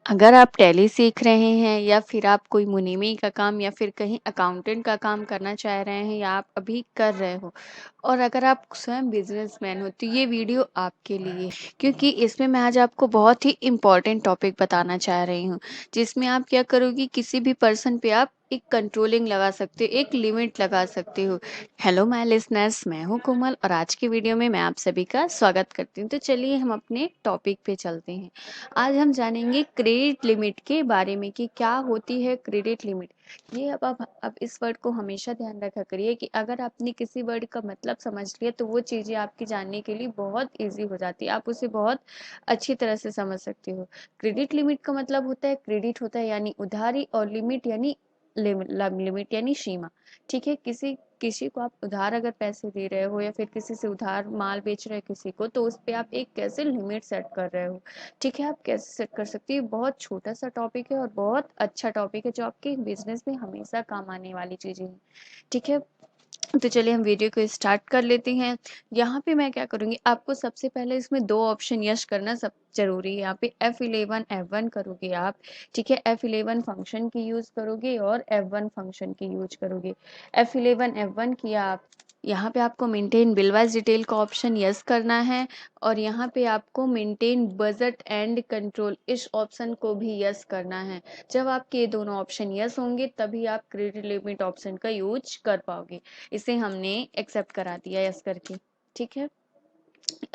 अगर आप टैली सीख रहे हैं या फिर आप कोई मुनीमी का काम या फिर कहीं अकाउंटेंट का काम करना चाह रहे हैं या आप अभी कर रहे हो और अगर आप स्वयं बिजनेसमैन हो तो ये वीडियो आपके लिए है। क्योंकि इसमें मैं आज आपको बहुत ही इम्पोर्टेंट टॉपिक बताना चाह रही हूँ जिसमें आप क्या करोगी किसी भी पर्सन पे आप एक कंट्रोलिंग लगा सकते हो, एक लिमिट लगा सकते हो। हेलो माय लिसनर्स, मैं हूँ कोमल और आज की वीडियो में मैं आप सभी का स्वागत करती हूँ। तो चलिए हम अपने टॉपिक पे चलते हैं। आज हम जानेंगे क्रेडिट लिमिट के बारे में कि क्या होती है क्रेडिट लिमिट। ये अब इस वर्ड को हमेशा ध्यान रखा करिए कि अगर आपने किसी वर्ड का मतलब समझ लिया तो वो चीज़ें आपकी जानने के लिए बहुत इजी हो जाती है, आप उसे बहुत अच्छी तरह से समझ सकते हो। क्रेडिट लिमिट का मतलब होता है, क्रेडिट होता है यानी उधारी और लिमिट यानी लिमिट यानी सीमा। ठीक है, किसी किसी को आप उधार अगर पैसे दे रहे हो या फिर किसी से उधार माल बेच रहे हो किसी को, तो उस पे आप एक कैसे लिमिट सेट कर रहे हो। ठीक है, आप कैसे सेट कर सकते हो। ये बहुत छोटा सा टॉपिक है और बहुत अच्छा टॉपिक है जो आपके बिजनेस में हमेशा काम आने वाली चीजें हैं। ठीक है, तो चलिए हम वीडियो को स्टार्ट कर लेते हैं। यहाँ पे मैं क्या करूँगी, आपको सबसे पहले इसमें दो ऑप्शन यस करना सब जरूरी है। यहाँ पे F11 F1 करोगे आप। ठीक है, F11 फंक्शन की यूज करोगे और F1 फंक्शन की यूज करोगे। F11 F1 किया आप। यहाँ पे आपको मेंटेन बिलवाइज डिटेल का ऑप्शन यस करना है और यहाँ पे आपको मेंटेन बजट एंड कंट्रोल इस ऑप्शन को भी यस करना है। जब आपके ये दोनों ऑप्शन यस होंगे तभी आप क्रेडिट लिमिट ऑप्शन का यूज कर पाओगे। इसे हमने एक्सेप्ट करा दिया यस करके। ठीक है,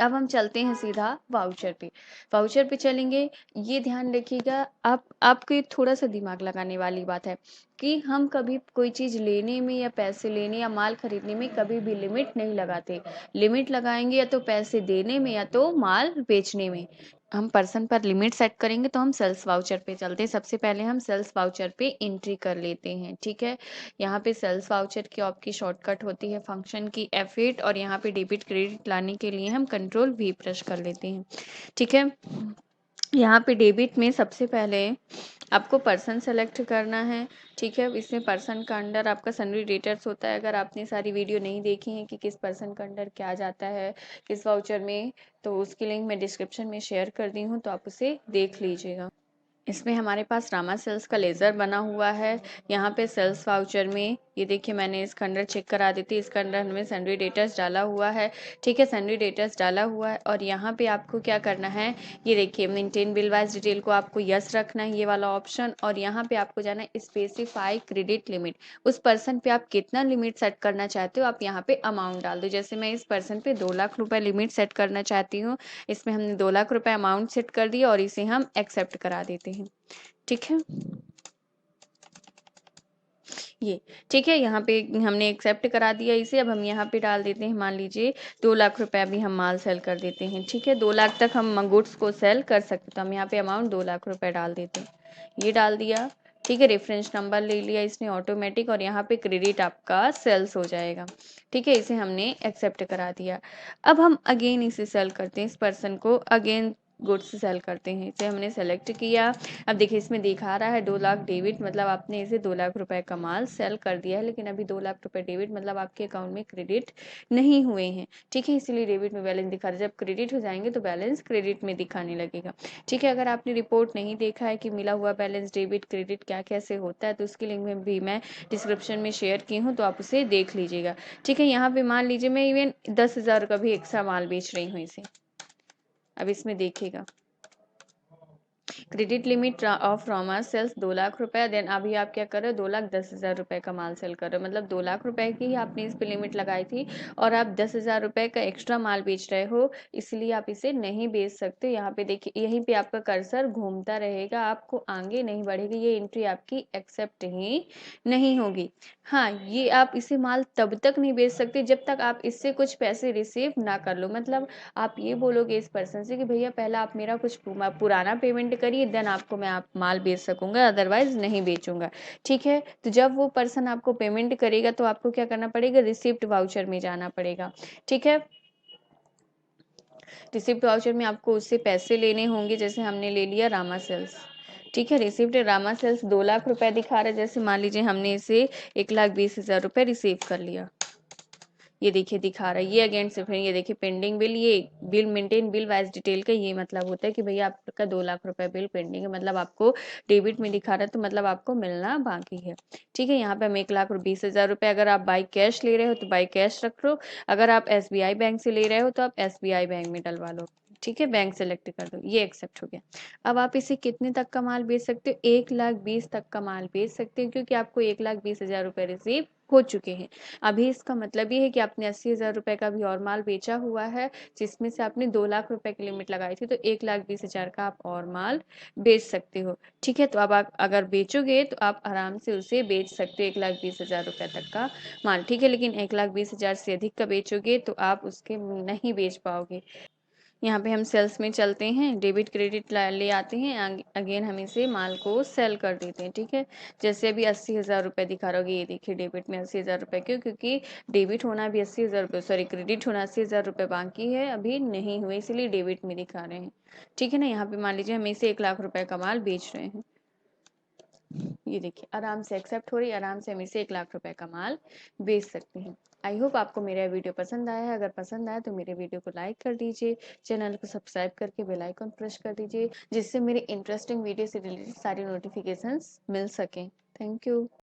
अब हम चलते हैं सीधा वाउचर पे। वाउचर पे चलेंगे। ये ध्यान रखिएगा, आप आपको एक थोड़ा सा दिमाग लगाने वाली बात है कि हम कभी कोई चीज लेने में या पैसे लेने या माल खरीदने में कभी भी लिमिट नहीं लगाते। लिमिट लगाएंगे या तो पैसे देने में या तो माल बेचने में। हम पर्सन पर लिमिट सेट करेंगे तो हम सेल्स वाउचर पे चलते हैं। सबसे पहले हम सेल्स वाउचर पे एंट्री कर लेते हैं। ठीक है, यहाँ पे सेल्स वाउचर की आपकी शॉर्टकट होती है फंक्शन की F8 और यहाँ पे डेबिट क्रेडिट लाने के लिए हम कंट्रोल V प्रेस कर लेते हैं। ठीक है, यहाँ पे डेबिट में सबसे पहले आपको पर्सन सेलेक्ट करना है। ठीक है, इसमें पर्सन का अंडर आपका सन्ड्री डेटर्स होता है। अगर आपने सारी वीडियो नहीं देखी है कि किस पर्सन का अंडर क्या जाता है किस वाउचर में, तो उसकी लिंक मैं डिस्क्रिप्शन में शेयर कर दी हूँ, तो आप उसे देख लीजिएगा। इसमें हमारे पास रामा सेल्स का लेज़र बना हुआ है। यहाँ पे सेल्स वाउचर में ये देखिए मैंने इसका अंडर चेक करा दी थी, इसका अंडर हमें सन्ड्री डेटर्स डाला हुआ है। ठीक है, सन्ड्री डेटर्स डाला हुआ है और यहाँ पे आपको क्या करना है, ये देखिए मेंटेन बिल वाइज डिटेल को आपको यस रखना है, ये वाला ऑप्शन। और यहाँ पे आपको जाना है स्पेसिफाई क्रेडिट लिमिट। उस पर्सन पे आप कितना लिमिट सेट करना चाहते हो आप यहाँ पे अमाउंट डाल दो। जैसे मैं इस पर्सन पे 2 लाख रुपए लिमिट सेट करना चाहती हूँ, इसमें हमने 2 लाख रुपए अमाउंट सेट कर दिया और इसे हम एक्सेप्ट करा देते हैं। ठीक है, ये ठीक है, यहाँ पे हमने एक्सेप्ट करा दिया इसे। अब हम यहाँ पे डाल देते हैं, मान लीजिए 2 लाख रुपए अभी हम माल सेल कर देते हैं। ठीक है, 2 लाख तक हम गुड्स को सेल कर सकते, तो हम यहाँ पे अमाउंट 2 लाख रुपए डाल देते हैं। ये डाल दिया। ठीक है, रेफरेंस नंबर ले लिया इसने ऑटोमेटिक और यहाँ पे क्रेडिट आपका सेल्स हो जाएगा। ठीक है, इसे हमने एक्सेप्ट करा दिया। अब हम अगेन इसे सेल करते हैं, इस पर्सन को अगेन गुड्स सेल करते हैं। इसे हमने सेलेक्ट किया। अब देखिए इसमें दिखा रहा है 2 लाख डेबिट, मतलब आपने इसे 2 लाख रुपए का माल सेल कर दिया है, लेकिन अभी 2 लाख रुपए डेबिट मतलब आपके अकाउंट में क्रेडिट नहीं हुए हैं। ठीक है, इसीलिए डेबिट में बैलेंस दिखा रहा है। जब क्रेडिट हो जाएंगे तो बैलेंस क्रेडिट में दिखाने लगेगा। ठीक है, अगर आपने रिपोर्ट नहीं देखा है कि मिला हुआ बैलेंस डेबिट क्रेडिट क्या कैसे होता है, तो उसकी लिंक में भी मैं डिस्क्रिप्शन में शेयर की हूँ, तो आप उसे देख लीजिएगा। ठीक है, यहाँ पे मान लीजिए मैं इवन 10,000 का भी एक्स्ट्रा माल बेच रही हूँ इसे। अब इसमें देखिएगा credit limit of Roma sales 2 lakh रुपए। देन अभी आप क्या कर रहे हो, 2,10,000 रुपए का माल सेल कर रहे हो, मतलब 2 लाख रुपए की ही आपने इस पे लिमिट लगाई थी और आप 10,000 रुपए का एक्स्ट्रा माल बेच रहे हो, इसलिए आप इसे नहीं बेच सकते। यहाँ पे देखिए यहीं पे आपका कर्सर घूमता रहेगा, आपको आगे नहीं बढ़ेगी, ये एंट्री आपकी एक्सेप्ट ही नहीं होगी। हाँ, ये आप इसे माल तब तक नहीं बेच सकते जब तक आप इससे कुछ पैसे रिसीव ना कर लो। मतलब आप ये बोलोगे इस पर्सन से कि भैया पहले आप मेरा कुछ पुराना पेमेंट करिए, देन आपको मैं आप माल बेच सकूंगा, अदरवाइज नहीं बेचूंगा। ठीक है, तो जब वो पर्सन आपको पेमेंट करेगा तो आपको क्या करना पड़ेगा, रिसिप्ट वाउचर में जाना पड़ेगा। ठीक है, रिसिप्ट वाउचर में आपको उससे पैसे लेने होंगे, जैसे हमने ले लिया रामा सेल्स। ठीक है, रिसिप्ट रामा सेल्स 2 लाख रुपए दिखा रहा है, जैसे मान लीजिए हमने इसे 1,20,000 रुपए रिसीव कर लिया। ये देखिए दिखा रहा है, ये अगेन सिर्फ है, ये देखिए पेंडिंग बिल, ये bill maintain bill wise detail का ये मतलब होता है कि भैया आपका 2 लाख रुपए बिल पेंडिंग है, मतलब आपको डेबिट में दिखा रहा है, तो मतलब आपको मिलना बाकी है। ठीक है, यहाँ पे हम 1,20,000 रुपए, अगर आप बाई कैश ले रहे हो तो बाई कैश रख लो, अगर आप SBI बैंक से ले रहे हो तो आप SBI बैंक में डलवा लो। ठीक है, बैंक सेलेक्ट कर दो, ये एक्सेप्ट हो गया। अब आप इसे कितने तक का माल बेच सकते हो? 1,20,000 तक का माल बेच सकते हो, क्योंकि आपको 1,20,000 रुपए रिसीव हो चुके हैं। अभी इसका मतलब ये है कि आपने 80,000 रुपए का भी और माल बेचा हुआ है, जिसमें से आपने 2 लाख रुपए की लिमिट लगाई थी, तो 1,20,000 का आप और माल बेच सकते हो। ठीक है, तो अब आप अगर बेचोगे तो आप आराम से उसे बेच सकते हो 1,20,000 रुपए तक का माल। ठीक है, लेकिन 1,20,000 से अधिक का बेचोगे तो आप उसके नहीं बेच पाओगे। यहाँ पे हम सेल्स में चलते हैं, डेबिट क्रेडिट ले आते हैं, अगेन हम इसे माल को सेल कर देते हैं। ठीक है, जैसे अभी 80,000 रुपए दिखा रहा होगा, ये देखिए डेबिट में 80,000 रुपए, क्यों? क्योंकि डेबिट होना भी 80,000 रुपए, सॉरी क्रेडिट होना 80,000 रुपए बाकी है, अभी नहीं हुए, इसीलिए डेबिट में दिखा रहे हैं। ठीक है ना, यहाँ पे मान लीजिए हम इसे 1 लाख रुपए का माल बेच रहे हैं, ये देखिए आराम से एक्सेप्ट हो रही है, आराम से हम इसे 1 लाख रुपए का माल बेच सकते हैं। आई होप आपको मेरा वीडियो पसंद आया है, अगर पसंद आया तो मेरे वीडियो को लाइक कर दीजिए, चैनल को सब्सक्राइब करके बेल आइकन प्रेस कर दीजिए, जिससे मेरे इंटरेस्टिंग वीडियो से रिलेटेड सारी नोटिफिकेशंस मिल सकें। Thank you.